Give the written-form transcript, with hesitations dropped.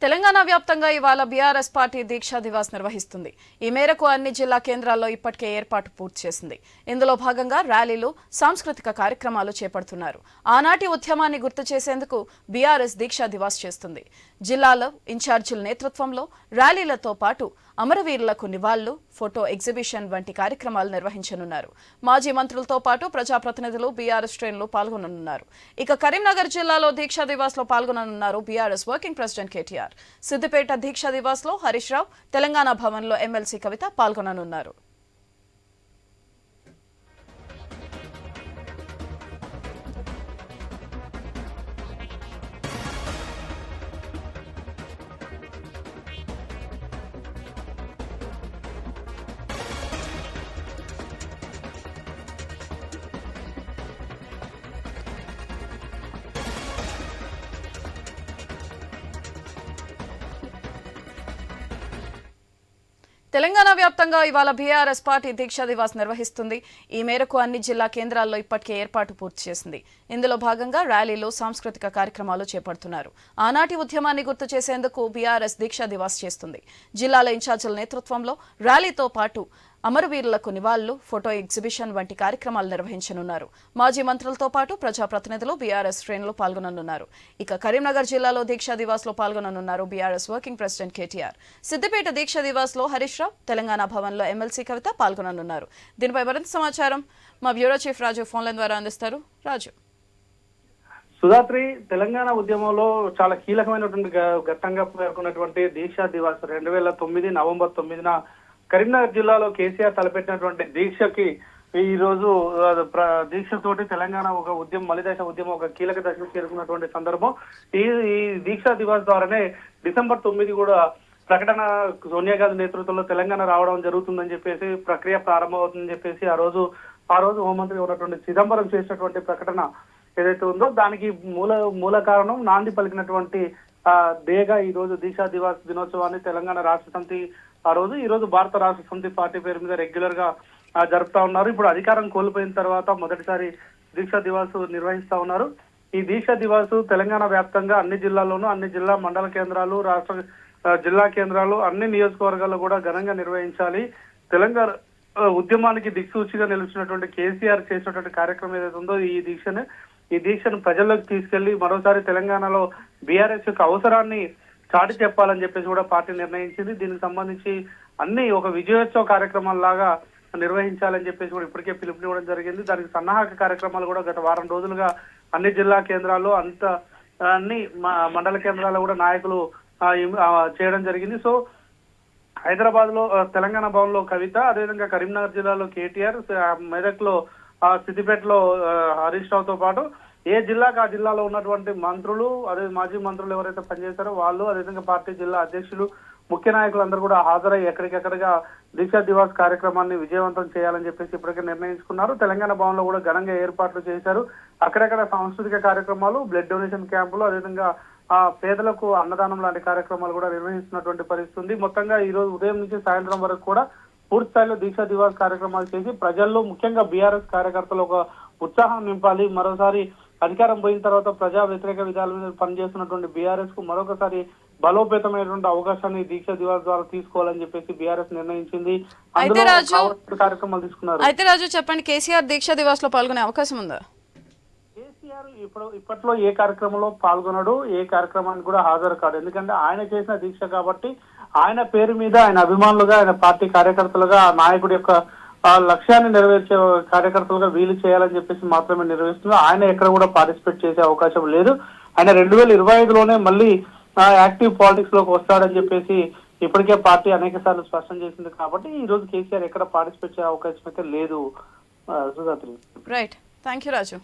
తెలంగాణ వ్యాప్తంగా ఇవాళ BRS party దీక్షా దివాస్ నిర్వహిస్తుంది. ఈ మేరకు అన్ని జిల్లా కేంద్రాల్లో ఇప్పటికే ఏర్పాటు పూర్తి చేసింది. ఇందులో భాగంగా ర్యాలీలు, సాంస్కృతిక కార్యక్రమాలు చేపడుతున్నారు. ఆనాటి ఉద్యమాన్ని గుర్తు చేసేందుకు బీఆర్ఎస్ దీక్షా దివాస్ చేస్తుంది. జిల్లాలో ఇన్ఛార్జీల నేతృత్వంలో ర్యాలీలతో పాటు అమరవీరులకు నివాళులు, ఫోటో ఎగ్జిబిషన్ వంటి కార్యక్రమాలు నిర్వహించనున్నారు. మాజీ మంత్రులతో పాటు ప్రజాప్రతినిధులు, బీఆర్ఎస్ శ్రేణులు పాల్గొననున్నారు. ఇక కరీంనగర్ జిల్లాలో దీక్షా దివాస్ లో పాల్గొననున్నారు బీఆర్ఎస్ వర్కింగ్ ప్రెసిడెంట్ కేటీఆర్. సిద్దిపేట దీక్షా దివాస్ లో హరీష్ రావు, తెలంగాణ భవన్ లో ఎమ్మెల్సీ కవిత పాల్గొననున్నారు. తెలంగాణ వ్యాప్తంగా ఇవాళ బీఆర్ఎస్ పార్టీ దీక్షా దివాస్ నిర్వహిస్తుంది. ఈ మేరకు అన్ని జిల్లా కేంద్రాల్లో ఇప్పటికే ఏర్పాటు పూర్తి చేసింది. ఇందులో భాగంగా ర్యాలీలు, సాంస్కృతిక కార్యక్రమాలు చేపడుతున్నారు. ఆనాటి ఉద్యమాన్ని గుర్తు చేసేందుకు బీఆర్ఎస్ దీక్షా దివాస్ చేస్తుంది. జిల్లాల ఇన్ఛార్జీల నేతృత్వంలో ర్యాలీతో పాటు అమరవీరులకు నివాళులు, ఫోటో ఎగ్జిబిషన్ వంటి కార్యక్రమాలు నిర్వహించనున్నారు. మాజీ మంత్రులతో పాటు ప్రజాప్రతినిధులు, బీఆర్ఎస్ శ్రేణులు పాల్గొననున్నారు. ఇక కరీంనగర్ జిల్లాలో దీక్షా దివాస్ లో పాల్గొననున్నారు బీఆర్ఎస్ వర్కింగ్ ప్రెసిడెంట్ కేటీఆర్. సిద్దిపేట దీక్షా దివాస్ లో హరీష్ రావు, తెలంగాణ భవన్ లో ఎమ్మెల్సీ కవిత పాల్గొననున్నారు. దీనిపై మరింత సమాచారం మా బ్యూరో చీఫ్ రాజు ఫోన్ లైన్ ద్వారా అందిస్తారు. రాజు. సుధాత్రి, తెలంగాణ ఉద్యమంలో చాలా కీలకమైనటువంటి ఘట్టంగా పేర్కొన్నటువంటి దీక్షా దివాస్ 2009 నవంబర్ 9న కరీంనగర్ జిల్లాలో కేసీఆర్ తలపెట్టినటువంటి దీక్షకి ఈ రోజు దీక్షతోటి తెలంగాణ ఒక ఉద్యమం, మలిదశ ఉద్యమం ఒక కీలక దశకు చేరుకున్నటువంటి సందర్భం. ఈ దీక్షా దివాస్ ద్వారానే డిసెంబర్ 9 కూడా ప్రకటన సోనియా గాంధీ నేతృత్వంలో తెలంగాణ రావడం జరుగుతుందని చెప్పేసి, ప్రక్రియ ప్రారంభమవుతుందని చెప్పేసి ఆ రోజు హోంమంత్రి ఉన్నటువంటి చిదంబరం చేసినటువంటి ప్రకటన ఏదైతే ఉందో దానికి మూల కారణం నాంది పలికినటువంటి డేగా ఈ రోజు దీక్షా దివాస్ దినోత్సవాన్ని తెలంగాణ రాష్ట్ర సమితి ఈ రోజు భారత రాష్ట్ర సమితి పార్టీ పేరు మీద రెగ్యులర్ గా జరుపుతా ఉన్నారు. ఇప్పుడు అధికారం కోల్పోయిన తర్వాత మొదటిసారి దీక్షా దివాస్ నిర్వహిస్తా ఉన్నారు. ఈ దీక్షా దివాస్ తెలంగాణ వ్యాప్తంగా అన్ని జిల్లాల్లోనూ, అన్ని జిల్లా మండల కేంద్రాలు, రాష్ట్ర జిల్లా కేంద్రాలు, అన్ని నియోజకవర్గాల్లో కూడా ఘనంగా నిర్వహించాలి. తెలంగాణ ఉద్యమానికి దిక్సూచిగా నిలిచినటువంటి కేసీఆర్ చేసినటువంటి కార్యక్రమం ఏదైతే ఉందో ఈ దీక్షను ప్రజల్లోకి తీసుకెళ్లి మరోసారి తెలంగాణలో బీఆర్ఎస్ యొక్క అవసరాన్ని చాటి చెప్పాలని చెప్పేసి కూడా పార్టీ నిర్ణయించింది. దీనికి సంబంధించి అన్ని ఒక విజయోత్సవ కార్యక్రమాల్లాగా నిర్వహించాలని చెప్పేసి కూడా ఇప్పటికే పిలుపునివ్వడం జరిగింది. దానికి సన్నాహక కార్యక్రమాలు కూడా గత వారం రోజులుగా అన్ని జిల్లా కేంద్రాల్లో, అన్ని మండల కేంద్రాల్లో కూడా నాయకులు చేయడం జరిగింది. సో హైదరాబాద్ లో తెలంగాణ భవన్ లో కవిత, అదేవిధంగా కరీంనగర్ జిల్లాలో కేటీఆర్, మెదక్ లో సిద్దిపేటలో హరీష్ రావుతో పాటు ఏ జిల్లాకు ఆ జిల్లాలో ఉన్నటువంటి మంత్రులు, అదే మాజీ మంత్రులు ఎవరైతే పనిచేశారో వాళ్ళు, అదేవిధంగా పార్టీ జిల్లా అధ్యక్షులు, ముఖ్య నాయకులందరూ కూడా హాజరై ఎక్కడికెక్కడిగా దీక్షా దివాస్ కార్యక్రమాన్ని విజయవంతం చేయాలని చెప్పేసి ఇప్పటికే నిర్ణయించుకున్నారు. తెలంగాణ భవన్ లో కూడా ఘనంగా ఏర్పాట్లు చేశారు. అక్కడక్కడ సాంస్కృతిక కార్యక్రమాలు, బ్లడ్ డొనేషన్ క్యాంపులు, అదేవిధంగా పేదలకు అన్నదానం లాంటి కార్యక్రమాలు కూడా నిర్వహిస్తున్నటువంటి పరిస్థితి ఉంది. మొత్తంగా ఈ రోజు ఉదయం నుంచి సాయంత్రం వరకు కూడా పూర్తి స్థాయిలో దీక్షా దివాస్ కార్యక్రమాలు చేసి ప్రజల్లో, ముఖ్యంగా బీఆర్ఎస్ కార్యకర్తలు ఒక ఉత్సాహం నింపాలి. మరోసారి అధికారం పోయిన తర్వాత ప్రజా వ్యతిరేక విధాల మీద పనిచేస్తున్నటువంటి బీఆర్ఎస్ కు మరొకసారి బలోపేతమైనటువంటి అవకాశాన్ని దీక్షా దివాస్ ద్వారా తీసుకోవాలని చెప్పేసి బీఆర్ఎస్ నిర్ణయించింది. కార్యక్రమాలు తీసుకున్నారు. అయితే రాజు చెప్పండి, కేసీఆర్ దీక్షా దివాస్ లో పాల్గొనే అవకాశం ఉందా? కేసీఆర్ ఇప్పట్లో ఏ కార్యక్రమంలో పాల్గొనడు, ఏ కార్యక్రమానికి కూడా హాజరు కాదు. ఎందుకంటే ఆయన చేసిన దీక్ష కాబట్టి ఆయన పేరు మీద, ఆయన అభిమానులుగా, ఆయన పార్టీ కార్యకర్తలుగా, ఆ నాయకుడి యొక్క లక్ష్యాన్ని నెరవేర్చే కార్యకర్తలుగా వీలు చేయాలని చెప్పేసి మాత్రమే నిర్వహిస్తున్నారు. ఆయన ఎక్కడ కూడా పార్టిసిపేట్ చేసే అవకాశం లేదు. ఆయన 2025లోనే మళ్ళీ యాక్టివ్ పాలిటిక్స్ లోకి వస్తాడని చెప్పేసి ఇప్పటికే పార్టీ అనేక సార్లు స్పష్టం చేసింది. కాబట్టి ఈ రోజు కేసీఆర్ ఎక్కడ పార్టిసిపేట్ చేసే అవకాశం అయితే లేదు. Sudhatri. Right, thank you Raju.